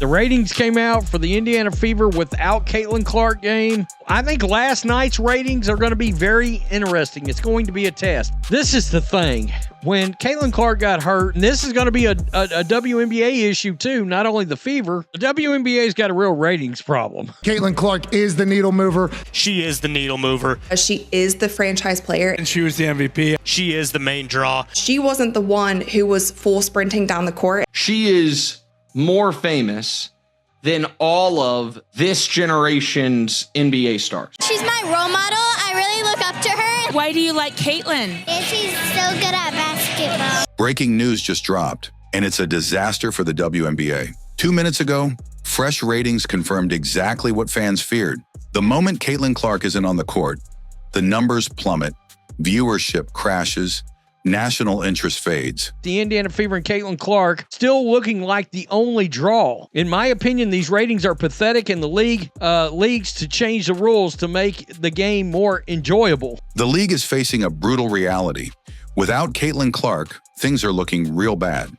The ratings came out for the Indiana Fever without Caitlin Clark game. I think last night's ratings are going to be very interesting. It's going to be a test. This is the thing. When Caitlin Clark got hurt, and this is going to be a WNBA issue too, not only the Fever, the WNBA's got a real ratings problem. Caitlin Clark is the needle mover. She is the needle mover. She is the franchise player. And she was the MVP. She is the main draw. She wasn't the one who was full sprinting down the court. She is more famous than all of this generation's NBA stars. She's my role model. I really look up to her. Why do you like Caitlin? She's so good at basketball. Breaking news just dropped, and it's a disaster for the WNBA. 2 minutes ago, fresh ratings confirmed exactly what fans feared. The moment Caitlin Clark isn't on the court, the numbers plummet, viewership crashes, national interest fades. The Indiana Fever and Caitlin Clark still looking like the only draw. In my opinion, these ratings are pathetic, and the leagues to change the rules to make the game more enjoyable. The league is facing a brutal reality. Without Caitlin Clark, things are looking real bad.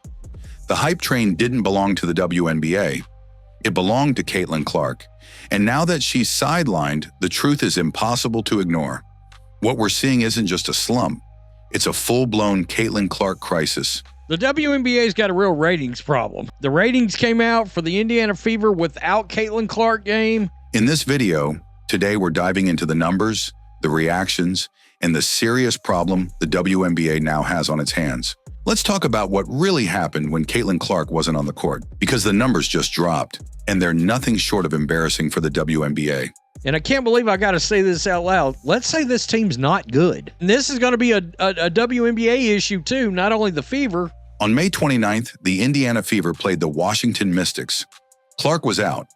The hype train didn't belong to the WNBA. It belonged to Caitlin Clark. And now that she's sidelined, the truth is impossible to ignore. What we're seeing isn't just a slump. It's a full-blown Caitlin Clark crisis. The WNBA's got a real ratings problem. The ratings came out for the Indiana Fever without Caitlin Clark game. In this video, today we're diving into the numbers, the reactions, and the serious problem the WNBA now has on its hands. Let's talk about what really happened when Caitlin Clark wasn't on the court, because the numbers just dropped, and they're nothing short of embarrassing for the WNBA. And I can't believe I got to say this out loud. Let's say this team's not good. And this is going to be a WNBA issue too, not only the Fever. On May 29th, the Indiana Fever played the Washington Mystics. Clark was out.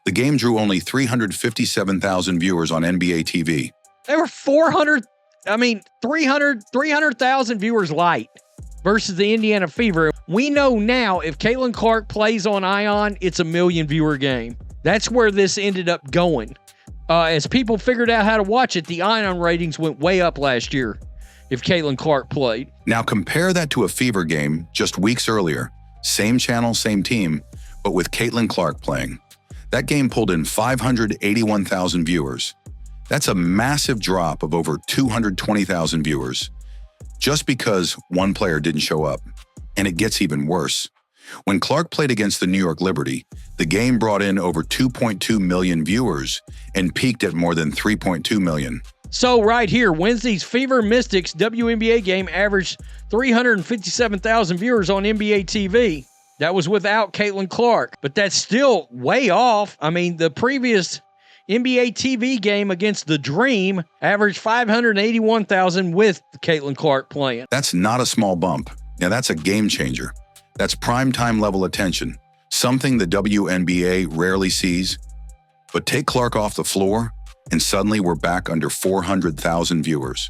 The game drew only 357,000 viewers on NBA TV. There were 300,000 viewers light versus the Indiana Fever. We know now if Caitlin Clark plays on Ion, it's a 1 million viewer game. That's where this ended up going. As people figured out how to watch it, the Ion ratings went way up last year if Caitlin Clark played. Now compare that to a Fever game just weeks earlier. Same channel, same team, but with Caitlin Clark playing. That game pulled in 581,000 viewers. That's a massive drop of over 220,000 viewers, just because one player didn't show up. And it gets even worse. When Clark played against the New York Liberty, the game brought in over 2.2 million viewers and peaked at more than 3.2 million. So right here, Wednesday's Fever Mystics WNBA game averaged 357,000 viewers on NBA TV. That was without Caitlin Clark, but that's still way off. I mean, the previous NBA TV game against the Dream averaged 581,000 with Caitlin Clark playing. That's not a small bump. Now that's a game changer. That's primetime level attention, something the WNBA rarely sees. But take Clark off the floor, and suddenly we're back under 400,000 viewers.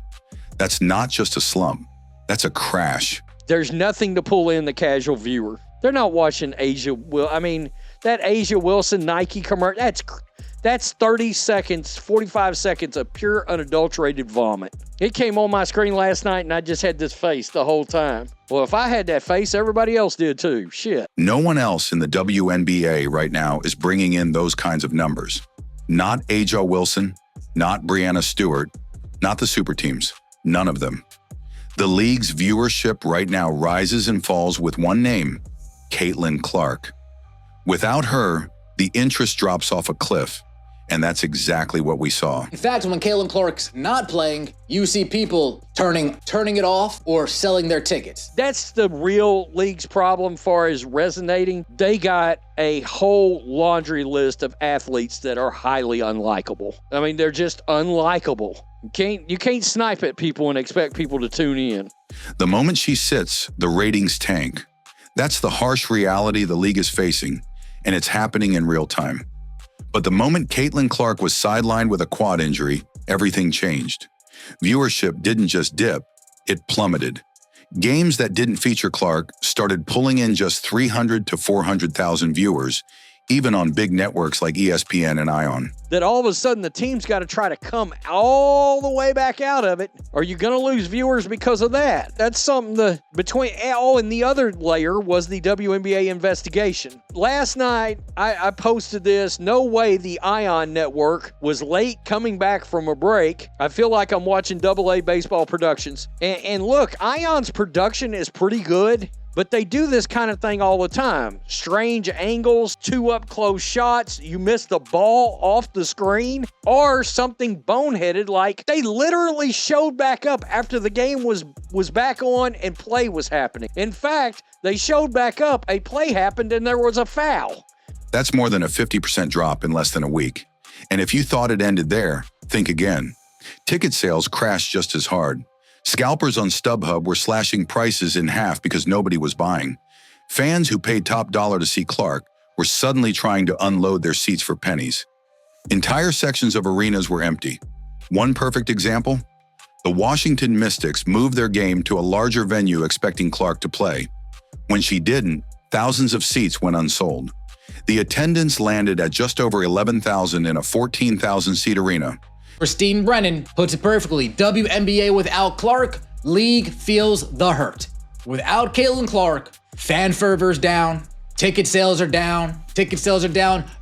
That's not just a slump. That's a crash. There's nothing to pull in the casual viewer. They're not watching that Asia Wilson Nike commercial, that's 30 seconds, 45 seconds of pure unadulterated vomit. It came on my screen last night and I just had this face the whole time. Well, if I had that face, everybody else did too. Shit. No one else in the WNBA right now is bringing in those kinds of numbers. Not Asia Wilson, not Breanna Stewart, not the super teams. None of them. The league's viewership right now rises and falls with one name, Caitlin Clark. Without her, the interest drops off a cliff. And that's exactly what we saw. In fact, when Caitlin Clark's not playing, you see people turning it off or selling their tickets. That's the real league's problem far as resonating. They got a whole laundry list of athletes that are highly unlikable. I mean, they're just unlikable. You can't snipe at people and expect people to tune in. The moment she sits, the ratings tank. That's the harsh reality the league is facing, and it's happening in real time. But the moment Caitlin Clark was sidelined with a quad injury, everything changed. Viewership didn't just dip, it plummeted. Games that didn't feature Clark started pulling in just 300 to 400,000 viewers, even on big networks like ESPN and ION. That all of a sudden the team's got to try to come all the way back out of it. Are you going to lose viewers because of that? That's something and the other layer was the WNBA investigation. Last night, I posted this. No way the ION network was late coming back from a break. I feel like I'm watching AA baseball productions. And look, ION's production is pretty good. But they do this kind of thing all the time. Strange angles, two up-close shots, you miss the ball off the screen, or something boneheaded like they literally showed back up after the game was back on and play was happening. In fact, they showed back up, a play happened, and there was a foul. That's more than a 50% drop in less than a week. And if you thought it ended there, think again. Ticket sales crashed just as hard. Scalpers on StubHub were slashing prices in half because nobody was buying. Fans who paid top dollar to see Clark were suddenly trying to unload their seats for pennies. Entire sections of arenas were empty. One perfect example? The Washington Mystics moved their game to a larger venue expecting Clark to play. When she didn't, thousands of seats went unsold. The attendance landed at just over 11,000 in a 14,000-seat arena. Christine Brennan puts it perfectly. WNBA without Clark, league feels the hurt. Without Caitlin Clark, fan fervor's down, ticket sales are down,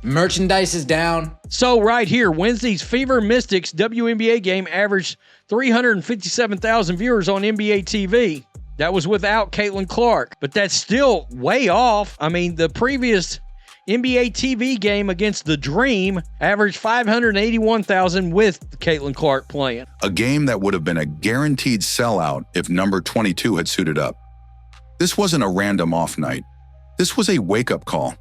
merchandise is down. So right here, Wednesday's Fever Mystics WNBA game averaged 357,000 viewers on NBA TV. That was without Caitlin Clark, but that's still way off. I mean, the previous NBA TV game against the Dream averaged 581,000 with Caitlin Clark playing. A game that would have been a guaranteed sellout if number 22 had suited up. This wasn't a random off night. This was a wake-up call.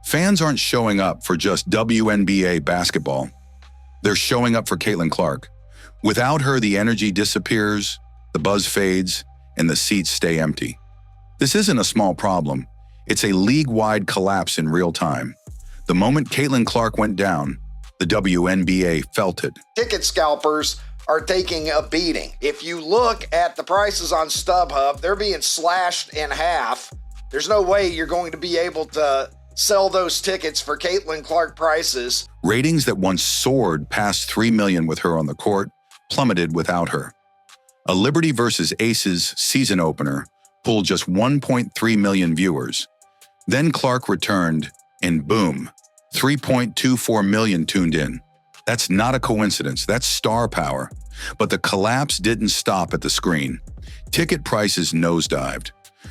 Fans aren't showing up for just WNBA basketball. They're showing up for Caitlin Clark. Without her, the energy disappears, the buzz fades, and the seats stay empty. This isn't a small problem. It's a league-wide collapse in real time. The moment Caitlin Clark went down, the WNBA felt it. Ticket scalpers are taking a beating. If you look at the prices on StubHub, they're being slashed in half. There's no way you're going to be able to sell those tickets for Caitlin Clark prices. Ratings that once soared past 3 million with her on the court plummeted without her. A Liberty versus Aces season opener pulled just 1.3 million viewers. Then Clark returned, and boom, 3.24 million tuned in. That's not a coincidence, that's star power. But the collapse didn't stop at the screen. Ticket prices nosedived.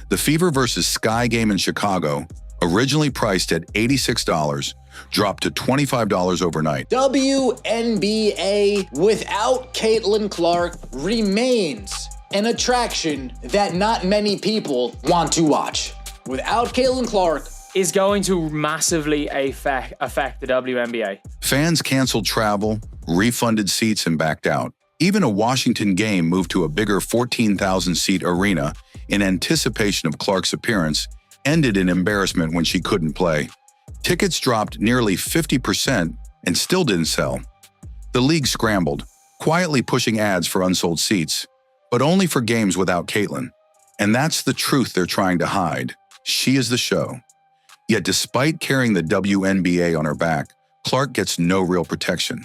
The Fever versus Sky game in Chicago, originally priced at $86, dropped to $25 overnight. WNBA without Caitlin Clark remains an attraction that not many people want to watch. Without Caitlin Clark, is going to massively affect the WNBA. Fans canceled travel, refunded seats, and backed out. Even a Washington game moved to a bigger 14,000-seat arena in anticipation of Clark's appearance, ended in embarrassment when she couldn't play. Tickets dropped nearly 50% and still didn't sell. The league scrambled, quietly pushing ads for unsold seats, but only for games without Caitlin. And that's the truth they're trying to hide. She is the show. Yet despite carrying the WNBA on her back, Clark gets no real protection.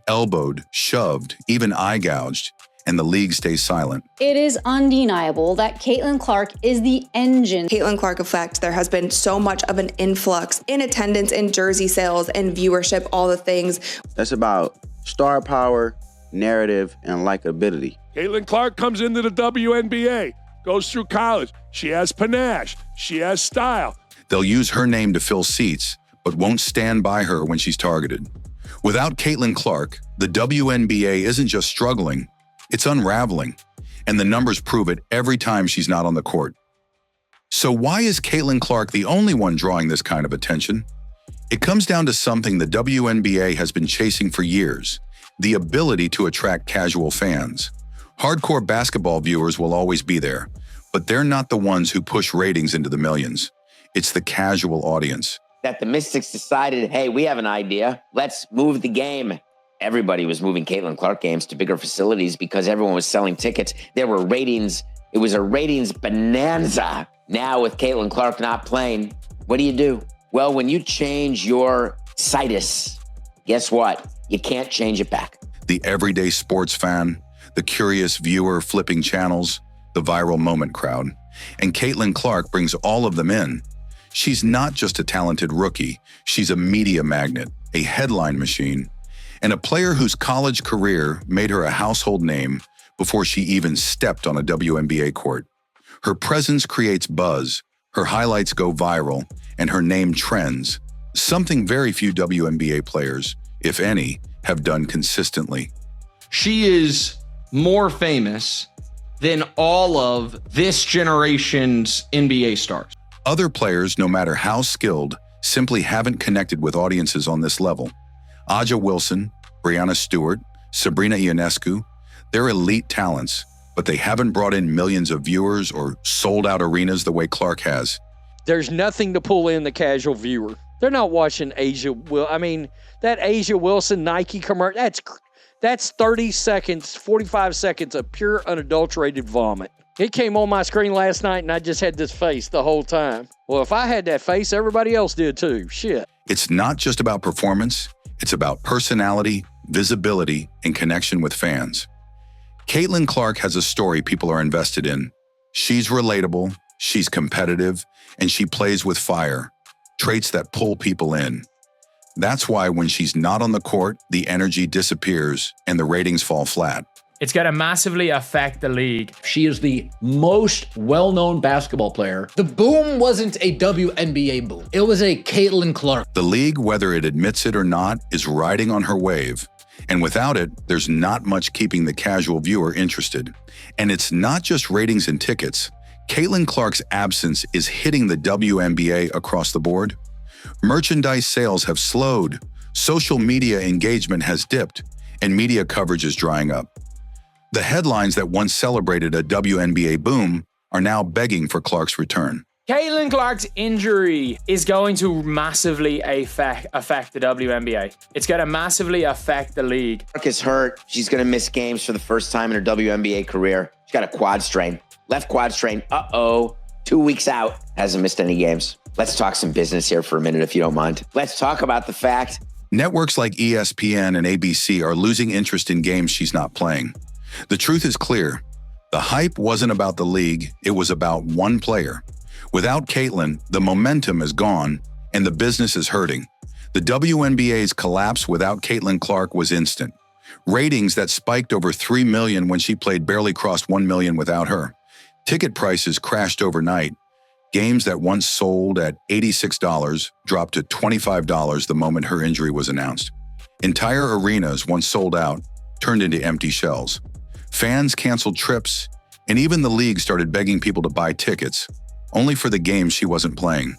Elbowed, shoved, even eye gouged, and the league stays silent. It is undeniable that Caitlin Clark is the engine. Caitlin Clark effect, there has been so much of an influx in attendance, in jersey sales, and viewership, all the things. That's about star power, narrative, and likability. Caitlin Clark comes into the WNBA, goes through college. She has panache. She has style. They'll use her name to fill seats, but won't stand by her when she's targeted. Without Caitlin Clark, the WNBA isn't just struggling, it's unraveling, and the numbers prove it every time she's not on the court. So why is Caitlin Clark the only one drawing this kind of attention? It comes down to something the WNBA has been chasing for years, the ability to attract casual fans. Hardcore basketball viewers will always be there, but they're not the ones who push ratings into the millions. It's the casual audience. That the Mystics decided, hey, we have an idea. Let's move the game. Everybody was moving Caitlin Clark games to bigger facilities because everyone was selling tickets. There were ratings. It was a ratings bonanza. Now with Caitlin Clark not playing, what do you do? Well, when you change your situs, guess what? You can't change it back. The everyday sports fan, the curious viewer flipping channels, the viral moment crowd. And Caitlin Clark brings all of them in. She's not just a talented rookie. She's a media magnet, a headline machine, and a player whose college career made her a household name before she even stepped on a WNBA court. Her presence creates buzz, her highlights go viral, and her name trends, something very few WNBA players, if any, have done consistently. She is more famous than all of this generation's NBA stars. Other players, no matter how skilled, simply haven't connected with audiences on this level. Aja Wilson, Breanna Stewart, Sabrina Ionescu, they're elite talents, but they haven't brought in millions of viewers or sold out arenas the way Clark has. There's nothing to pull in the casual viewer. They're not watching that Aja Wilson Nike commercial, that's 30 seconds, 45 seconds of pure unadulterated vomit. It came on my screen last night and I just had this face the whole time. Well, if I had that face, everybody else did too. Shit. It's not just about performance, it's about personality, visibility, and connection with fans. Caitlin Clark has a story people are invested in. She's relatable, she's competitive, and she plays with fire, traits that pull people in. That's why when she's not on the court, the energy disappears and the ratings fall flat. It's going to massively affect the league. She is the most well-known basketball player. The boom wasn't a WNBA boom. It was a Caitlin Clark. The league, whether it admits it or not, is riding on her wave. And without it, there's not much keeping the casual viewer interested. And it's not just ratings and tickets. Caitlin Clark's absence is hitting the WNBA across the board. Merchandise sales have slowed, social media engagement has dipped, and media coverage is drying up. The headlines that once celebrated a WNBA boom are now begging for Clark's return. Caitlin Clark's injury is going to massively affect the WNBA. It's going to massively affect the league. Clark is hurt. She's going to miss games for the first time in her WNBA career. She's got a quad strain. Left quad strain. 2 weeks out. Hasn't missed any games. Let's talk some business here for a minute, if you don't mind. Let's talk about the fact networks like ESPN and ABC are losing interest in games she's not playing. The truth is clear. The hype wasn't about the league, it was about one player. Without Caitlin, the momentum is gone and the business is hurting. The WNBA's collapse without Caitlin Clark was instant. Ratings that spiked over 3 million when she played barely crossed 1 million without her. Ticket prices crashed overnight. Games that once sold at $86 dropped to $25 the moment her injury was announced. Entire arenas, once sold out, turned into empty shells. Fans canceled trips, and even the league started begging people to buy tickets, only for the games she wasn't playing.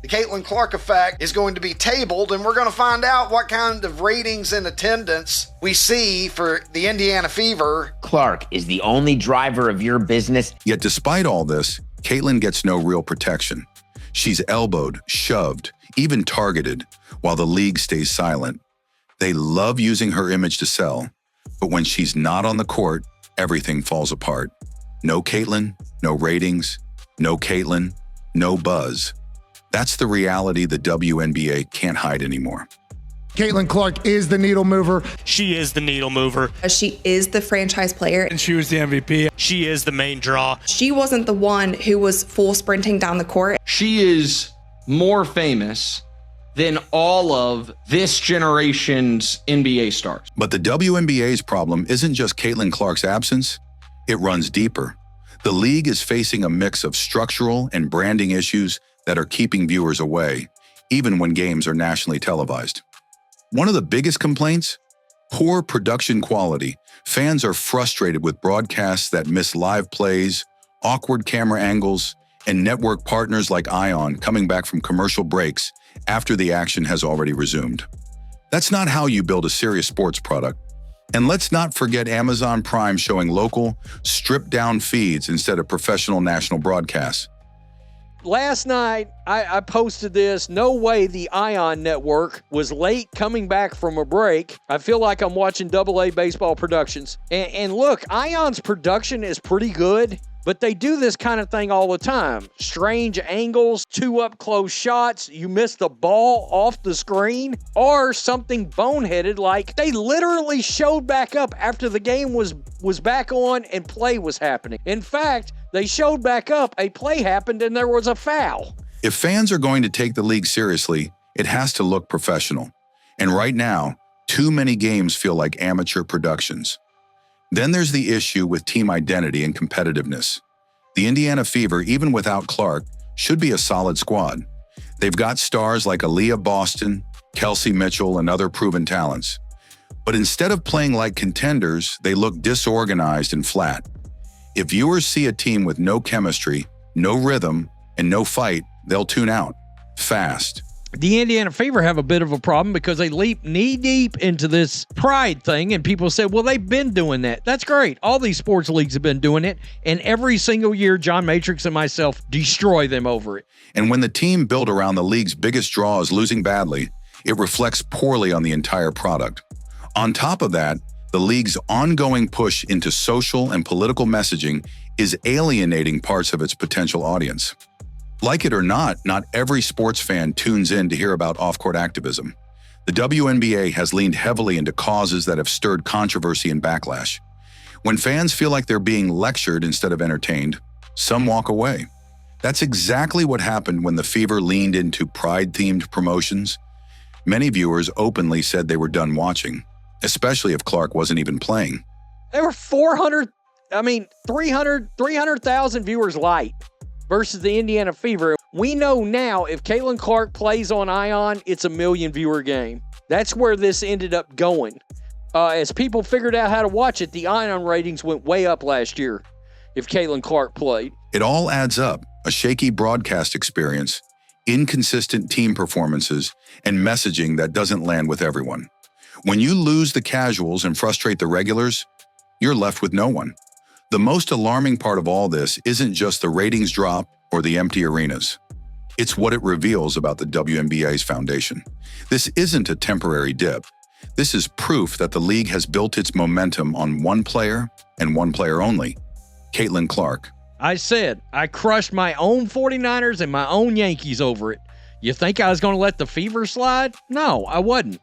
The Caitlin Clark effect is going to be tabled, and we're going to find out what kind of ratings and attendance we see for the Indiana Fever. Clark is the only driver of your business. Yet despite all this, Caitlin gets no real protection. She's elbowed, shoved, even targeted, while the league stays silent. They love using her image to sell, but when she's not on the court, everything falls apart. No Caitlin, no ratings, no Caitlin, no buzz. That's the reality the WNBA can't hide anymore. Caitlin Clark is the needle mover. She is the needle mover. She is the franchise player. And she was the MVP. She is the main draw. She wasn't the one who was full sprinting down the court. She is more famous than all of this generation's NBA stars. But the WNBA's problem isn't just Caitlin Clark's absence, it runs deeper. The league is facing a mix of structural and branding issues that are keeping viewers away, even when games are nationally televised. One of the biggest complaints? Poor production quality. Fans are frustrated with broadcasts that miss live plays, awkward camera angles, and network partners like ION coming back from commercial breaks after the action has already resumed. That's not how you build a serious sports product. And let's not forget Amazon Prime showing local, stripped-down feeds instead of professional national broadcasts. Last night, I posted this. No way the ION network was late coming back from a break. I feel like I'm watching AA baseball productions. And look, ION's production is pretty good. But they do this kind of thing all the time. Strange angles, two up-close shots, you miss the ball off the screen, or something boneheaded like they literally showed back up after the game was back on and play was happening. In fact, they showed back up, a play happened, and there was a foul. If fans are going to take the league seriously, it has to look professional. And right now, too many games feel like amateur productions. Then there's the issue with team identity and competitiveness. The Indiana Fever, even without Clark, should be a solid squad. They've got stars like Aaliyah Boston, Kelsey Mitchell, and other proven talents. But instead of playing like contenders, they look disorganized and flat. If viewers see a team with no chemistry, no rhythm, and no fight, they'll tune out fast. The Indiana Fever have a bit of a problem because they leap knee-deep into this pride thing, and people say, well, they've been doing that. That's great. All these sports leagues have been doing it, and every single year, John Matrix and myself destroy them over it. And when the team built around the league's biggest draw is losing badly, it reflects poorly on the entire product. On top of that, the league's ongoing push into social and political messaging is alienating parts of its potential audience. Like it or not every sports fan tunes in to hear about off-court activism. The WNBA has leaned heavily into causes that have stirred controversy and backlash. When fans feel like they're being lectured instead of entertained, some walk away. That's exactly what happened when the Fever leaned into pride-themed promotions. Many viewers openly said they were done watching, especially if Clark wasn't even playing. There were 300,000 viewers light versus the Indiana Fever. We know now if Caitlin Clark plays on Ion, it's a 1 million viewer game. That's where this ended up going. As people figured out how to watch it, the Ion ratings went way up last year if Caitlin Clark played. It all adds up. A shaky broadcast experience, inconsistent team performances, and messaging that doesn't land with everyone. When you lose the casuals and frustrate the regulars, you're left with no one. The most alarming part of all this isn't just the ratings drop or the empty arenas. It's what it reveals about the WNBA's foundation. This isn't a temporary dip. This is proof that the league has built its momentum on one player and one player only, Caitlin Clark. I said, I crushed my own 49ers and my own Yankees over it. You think I was going to let the Fever slide? No, I wasn't.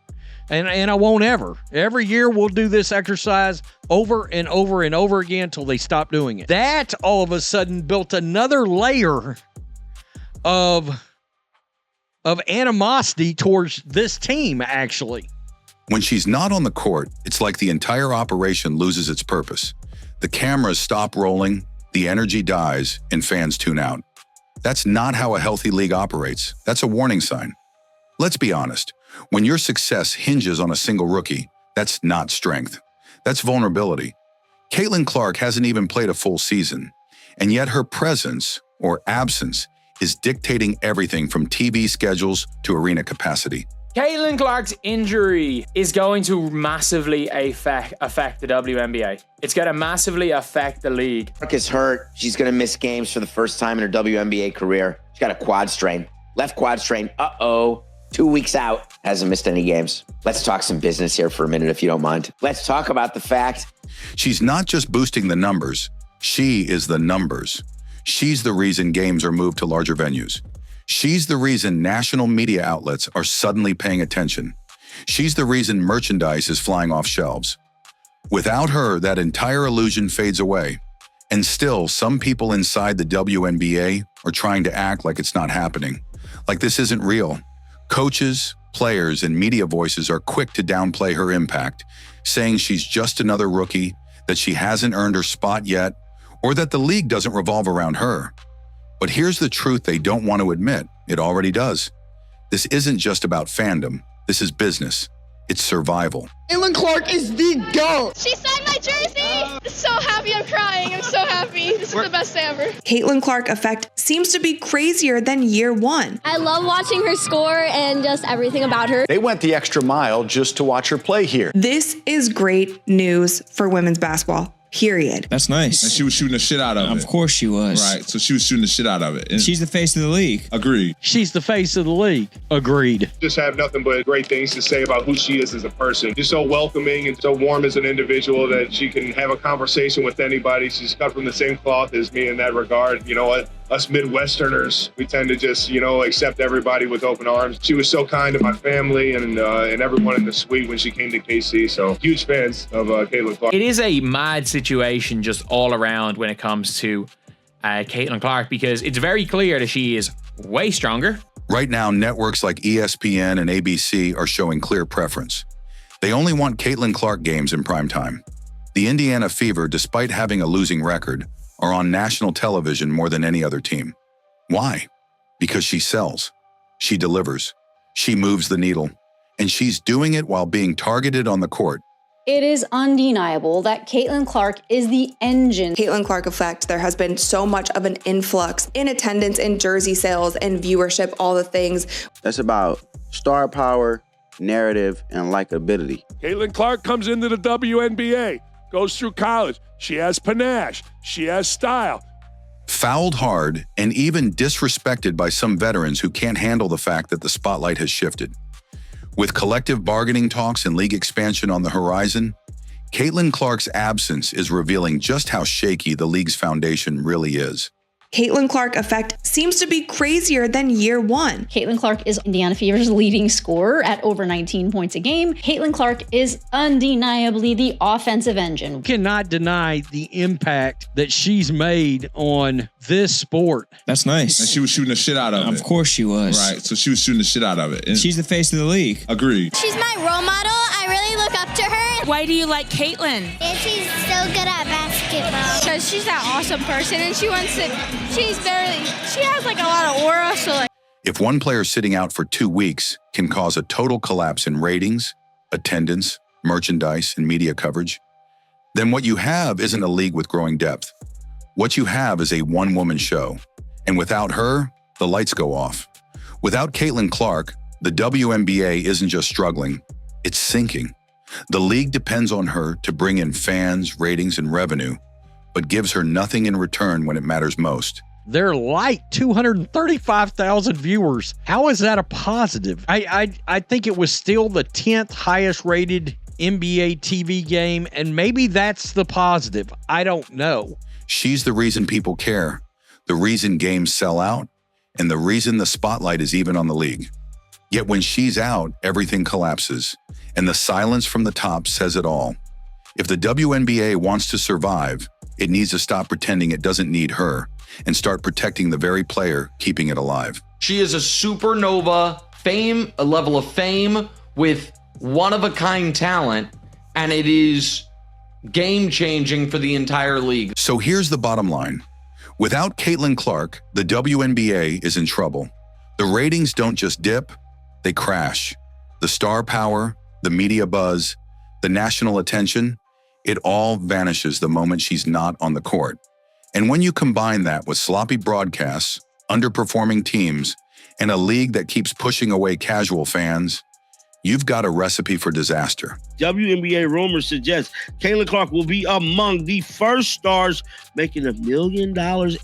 And I won't ever. Every year we'll do this exercise over and over and over again until they stop doing it. That all of a sudden built another layer of animosity towards this team, actually. When she's not on the court, it's like the entire operation loses its purpose. The cameras stop rolling, the energy dies, and fans tune out. That's not how a healthy league operates. That's a warning sign. Let's be honest. When your success hinges on a single rookie, that's not strength. That's vulnerability. Caitlin Clark hasn't even played a full season, and yet her presence, or absence, is dictating everything from TV schedules to arena capacity. Caitlin Clark's injury is going to massively affect the WNBA. It's going to massively affect the league. Clark is hurt. She's going to miss games for the first time in her WNBA career. She's got a quad strain. Left quad strain. 2 weeks out. Hasn't missed any games. Let's talk some business here for a minute, if you don't mind. Let's talk about the fact she's not just boosting the numbers. She is the numbers. She's the reason games are moved to larger venues. She's the reason national media outlets are suddenly paying attention. She's the reason merchandise is flying off shelves. Without her, that entire illusion fades away. And still, some people inside the WNBA are trying to act like it's not happening, like this isn't real. Coaches, players, and media voices are quick to downplay her impact, saying she's just another rookie, that she hasn't earned her spot yet, or that the league doesn't revolve around her. But here's the truth they don't want to admit. It already does. This isn't just about fandom. This is business. It's survival. Caitlin Clark is the GOAT. She signed my jersey. So happy, I'm crying. I'm so happy. This is the best day ever. Caitlin Clark effect seems to be crazier than year one. I love watching her score and just everything about her. They went the extra mile just to watch her play here. This is great news for women's basketball. period. That's nice. And she was shooting the shit out of it. Of course she was. Right. So she was shooting the shit out of it. And she's the face of the league. Agreed. She's the face of the league. Agreed. Just have nothing but great things to say about who she is as a person. Just so welcoming and so warm as an individual that she can have a conversation with anybody. She's cut from the same cloth as me in that regard. You know what? Us Midwesterners, we tend to just, accept everybody with open arms. She was so kind to my family and everyone in the suite when she came to KC. So huge fans of Caitlin Clark. It is a mad situation just all around when it comes to Caitlin Clark, because it's very clear that she is way stronger. Right now, networks like ESPN and ABC are showing clear preference. They only want Caitlin Clark games in primetime. The Indiana Fever, despite having a losing record, are on national television more than any other team. Why? Because she sells, she delivers, she moves the needle, and she's doing it while being targeted on the court. It is undeniable that Caitlin Clark is the engine. Caitlin Clark effect. There has been so much of an influx in attendance and jersey sales and viewership, all the things. That's about star power, narrative, and likability. Caitlin Clark comes into the WNBA, goes through college. She has panache. She has style. Fouled hard and even disrespected by some veterans who can't handle the fact that the spotlight has shifted. With collective bargaining talks and league expansion on the horizon, Caitlin Clark's absence is revealing just how shaky the league's foundation really is. Caitlin Clark effect seems to be crazier than year one. Caitlin Clark is Indiana Fever's leading scorer at over 19 points a game. Caitlin Clark is undeniably the offensive engine. You cannot deny the impact that she's made on this sport. That's nice. And she was shooting the shit out of it. Of course she was. Right. So she was shooting the shit out of it. And she's the face of the league. Agreed. She's my role model. I really look up to her. Why do you like Caitlin? And she's so good at basketball. Because she's that awesome person and she has like a lot of aura. So like. If one player sitting out for 2 weeks can cause a total collapse in ratings, attendance, merchandise, and media coverage, then what you have isn't a league with growing depth. What you have is a one-woman show. And without her, the lights go off. Without Caitlin Clark, the WNBA isn't just struggling, it's sinking. The league depends on her to bring in fans, ratings, and revenue, but gives her nothing in return when it matters most. They're light 235,000 viewers. How is that a positive? I think it was still the 10th highest rated NBA TV game, and maybe that's the positive. I don't know. She's the reason people care, the reason games sell out, and the reason the spotlight is even on the league. Yet when she's out, everything collapses, and the silence from the top says it all. If the WNBA wants to survive, it needs to stop pretending it doesn't need her and start protecting the very player keeping it alive. She is a supernova fame, a level of fame with one-of-a-kind talent, and it is game-changing for the entire league. So here's the bottom line. Without Caitlin Clark, the WNBA is in trouble. The ratings don't just dip, they crash. The star power, the media buzz, the national attention, it all vanishes the moment she's not on the court. And when you combine that with sloppy broadcasts, underperforming teams, and a league that keeps pushing away casual fans, you've got a recipe for disaster. WNBA rumors suggest Caitlin Clark will be among the first stars making $1 million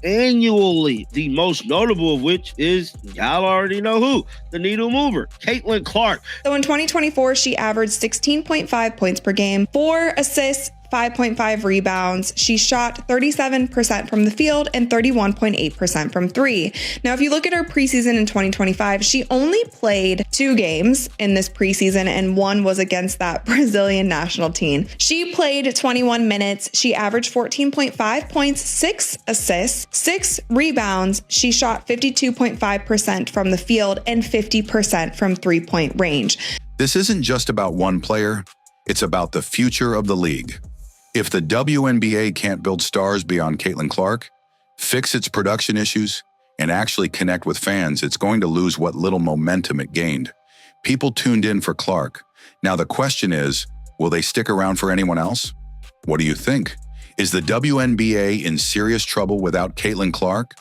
annually. The most notable of which is, y'all already know who, the needle mover, Caitlin Clark. So in 2024, she averaged 16.5 points per game, 4 assists, 5.5 rebounds. She shot 37% from the field and 31.8% from three. Now, if you look at her preseason in 2025, she only played 2 games in this preseason, and one was against that Brazilian national team. She played 21 minutes. She averaged 14.5 points, 6 assists, 6 rebounds. She shot 52.5% from the field and 50% from three-point range. This isn't just about one player, it's about the future of the league. If the WNBA can't build stars beyond Caitlin Clark, fix its production issues, and actually connect with fans, it's going to lose what little momentum it gained. People tuned in for Clark. Now the question is, will they stick around for anyone else? What do you think? Is the WNBA in serious trouble without Caitlin Clark?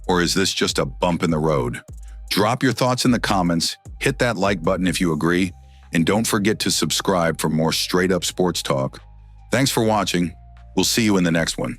Or is this just a bump in the road? Drop your thoughts in the comments, hit that like button if you agree, and don't forget to subscribe for more straight-up sports talk. Thanks for watching. We'll see you in the next one.